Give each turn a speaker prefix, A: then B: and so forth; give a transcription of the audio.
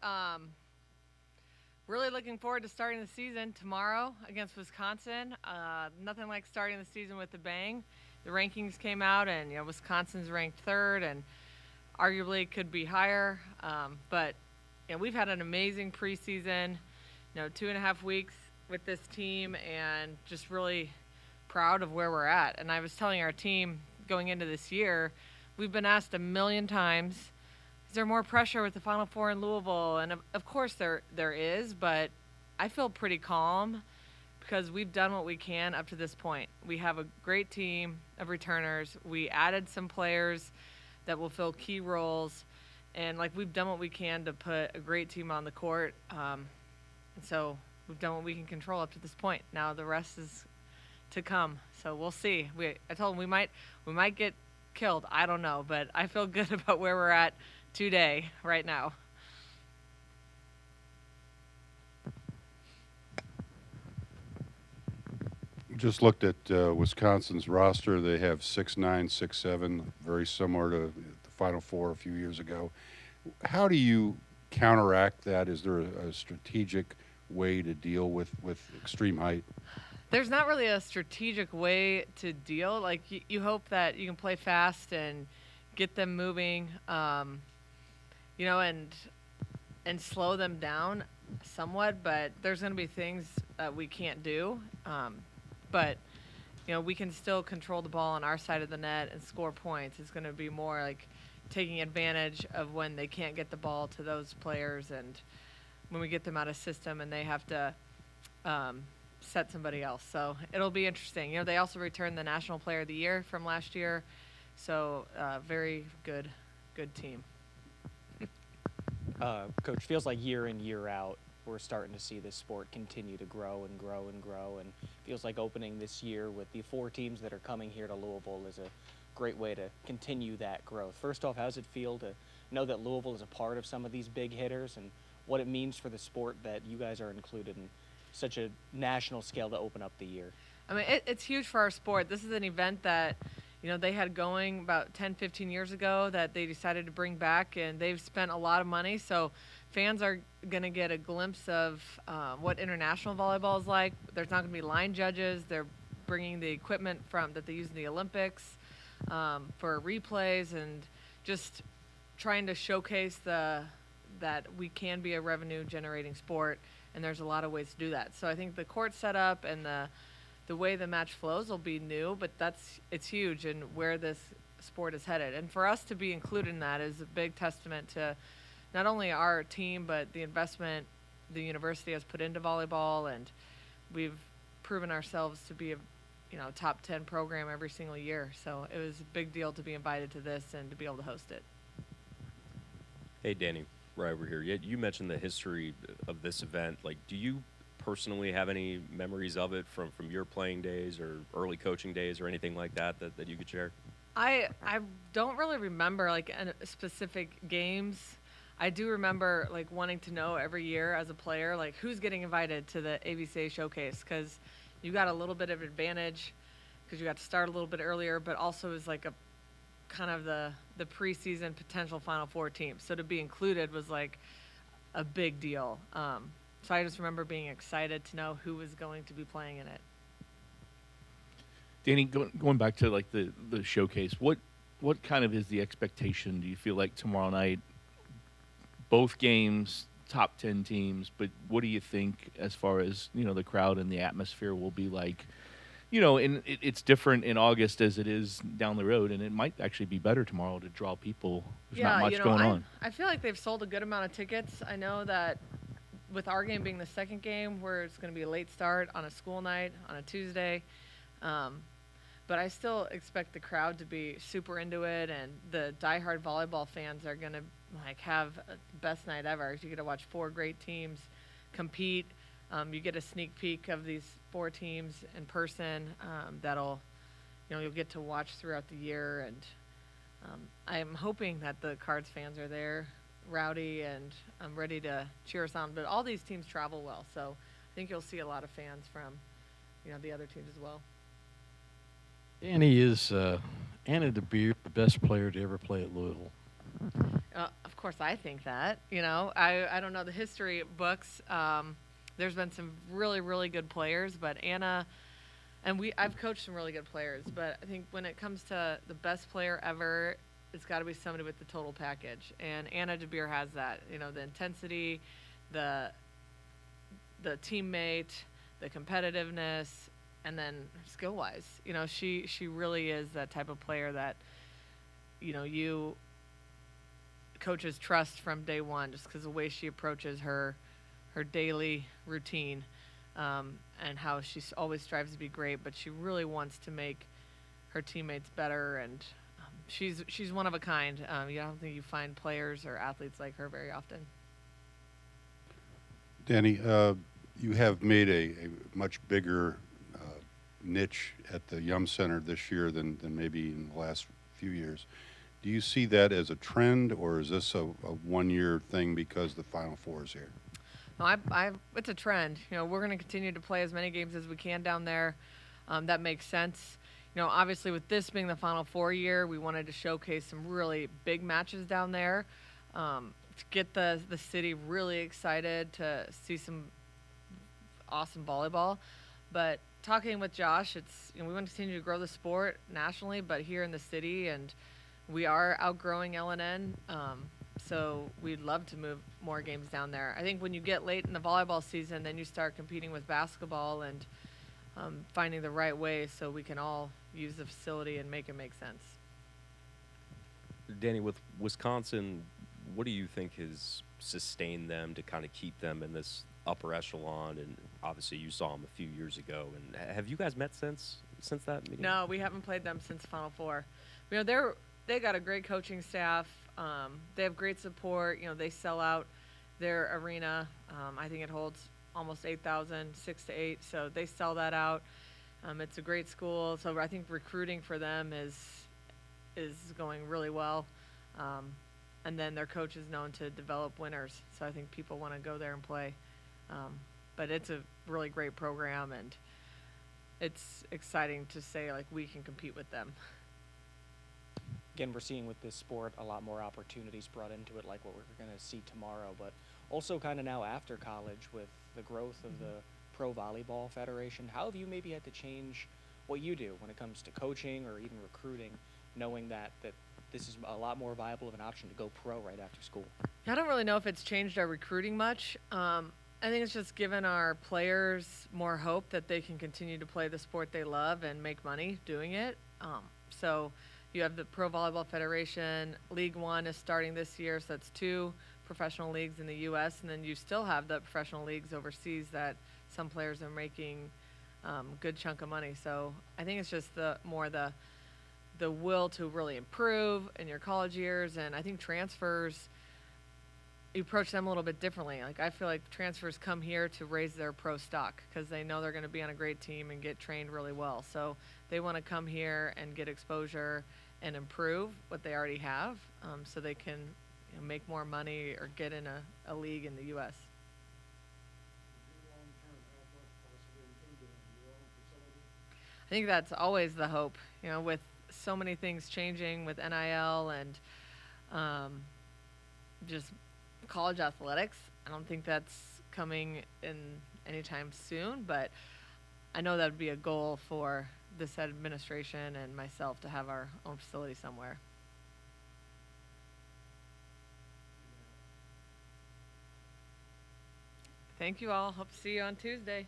A: we're really looking forward to starting the season tomorrow against Wisconsin. Nothing like starting the season with a bang. The rankings came out, and Wisconsin's ranked third, and arguably could be higher. But we've had an amazing preseason. 2.5 weeks with this team, and just really proud of where we're at. And I was telling our team going into this year, we've been asked a million times, is there more pressure with the Final Four in Louisville? And of course there is, but I feel pretty calm because we've done what we can up to this point. We have a great team of returners. We added some players that will fill key roles, and we've done what we can to put a great team on the court. And so we've done what we can control up to this point. Now the rest is to come. So we'll see. I told them we might get killed. I don't know, but I feel good about where we're at today, right now.
B: Just looked at Wisconsin's roster. They have 6'9", 6'7", very similar to the Final Four a few years ago. How do you counteract that? Is there a strategic way to deal with extreme height?
A: There's not really a strategic way to deal. You hope that you can play fast and get them moving, and slow them down somewhat. But there's going to be things that we can't do. But we can still control the ball on our side of the net and score points. It's going to be more like taking advantage of when they can't get the ball to those players, and when we get them out of system and they have to set somebody else. So it'll be interesting. They also returned the National Player of the Year from last year, so very good team.
C: Coach, feels like year in, year out, we're starting to see this sport continue to grow and grow and grow, and feels like opening this year with the 4 teams that are coming here to Louisville is a great way to continue that growth. First off, how does it feel to know that Louisville is a part of some of these big hitters, and what it means for the sport that you guys are included in such a national scale to open up the year?
A: I mean, it's huge for our sport. This is an event that they had going about 10, 15 years ago that they decided to bring back, and they've spent a lot of money. So fans are going to get a glimpse of what international volleyball is like. There's not going to be line judges. They're bringing the equipment that they use in the Olympics for replays, and just trying to showcase that we can be a revenue-generating sport, and there's a lot of ways to do that. So I think the court setup and the way the match flows will be new, but it's huge in where this sport is headed. And for us to be included in that is a big testament to not only our team, but the investment the university has put into volleyball, and we've proven ourselves to be a top 10 program every single year. So it was a big deal to be invited to this and to be able to host it.
D: Hey, Dani, right over here. You mentioned the history of this event. Do you personally have any memories of it from your playing days or early coaching days or anything like that you could share?
A: I don't really remember specific games. I do remember wanting to know every year as a player who's getting invited to the AVCA showcase, because you got a little bit of advantage because you got to start a little bit earlier, but also is a kind of the preseason potential Final Four team. So to be included was a big deal. So I just remember being excited to know who was going to be playing in it.
E: Dani, going back to the showcase, what kind of is the expectation? Do you feel like tomorrow night, both games, top 10 teams, but what do you think as far as the crowd and the atmosphere will be like? And it's different in August as it is down the road, and it might actually be better tomorrow to draw people. There's not much going on.
A: I feel like they've sold a good amount of tickets. I know that with our game being the second game, where it's going to be a late start on a school night on a Tuesday, but I still expect the crowd to be super into it, and the diehard volleyball fans are going to have the best night ever. You get to watch 4 great teams compete. You get a sneak peek of these 4 teams in person that'll, you'll get to watch throughout the year. And I'm hoping that the Cards fans are there, rowdy, and ready to cheer us on. But all these teams travel well, so I think you'll see a lot of fans from, the other teams as well.
F: Dani, is Anna DeBeer the best player to ever play at Louisville?
A: Of course, I think that. I don't know the history books. There's been some really, really good players, but Anna, and I've coached some really good players, but I think when it comes to the best player ever, it's got to be somebody with the total package. And Anna DeBeer has that. The intensity, the teammate, the competitiveness, and then skill wise. She really is that type of player that you coaches trust from day one, just because the way she approaches her daily routine, and how she always strives to be great, but she really wants to make her teammates better, and she's one of a kind. I don't think you find players or athletes like her very often.
B: Dani, you have made a much bigger niche at the Yum Center this year than maybe in the last few years. Do you see that as a trend, or is this a one-year thing because the Final Four is here?
A: No, it's a trend. We're going to continue to play as many games as we can down there. That makes sense. Obviously with this being the Final Four year, we wanted to showcase some really big matches down there, to get the city really excited to see some awesome volleyball. But talking with Josh, we want to continue to grow the sport nationally, but here in the city, and we are outgrowing LNN, so we'd love to move more games down there. I think when you get late in the volleyball season, then you start competing with basketball and finding the right way so we can all use the facility and make it make sense.
D: Dani, with Wisconsin, what do you think has sustained them to kind of keep them in this upper echelon? And obviously you saw them a few years ago. And have you guys met since that meeting?
A: No, we haven't played them since Final Four. They got a great coaching staff. They have great support. They sell out their arena. I think it holds almost 8,000, 6 to 8. So they sell that out. It's a great school. So I think recruiting for them is going really well. And then their coach is known to develop winners. So I think people want to go there and play. But it's a really great program, and it's exciting to say, like, we can compete with them.
C: Again, we're seeing with this sport a lot more opportunities brought into it, like what we're going to see tomorrow, but also kind of now after college with the growth of the Pro Volleyball Federation. How have you maybe had to change what you do when it comes to coaching or even recruiting, knowing that this is a lot more viable of an option to go pro right after school?
A: I don't really know if it's changed our recruiting much. I think it's just given our players more hope that they can continue to play the sport they love and make money doing it. So you have the Pro Volleyball Federation. League One is starting this year, so that's 2 professional leagues in the U.S., and then you still have the professional leagues overseas that some players are making good chunk of money. So I think it's just the will to really improve in your college years, and I think transfers, you approach them a little bit differently. Like, I feel like transfers come here to raise their pro stock because they know they're going to be on a great team and get trained really well. So they want to come here and get exposure and improve what they already have, so they can make more money or get in a league in the U.S. I think that's always the hope, with so many things changing with NIL and just college athletics. I don't think that's coming in anytime soon, but I know that would be a goal for this administration and myself to have our own facility somewhere. Thank you all. Hope to see you on Tuesday.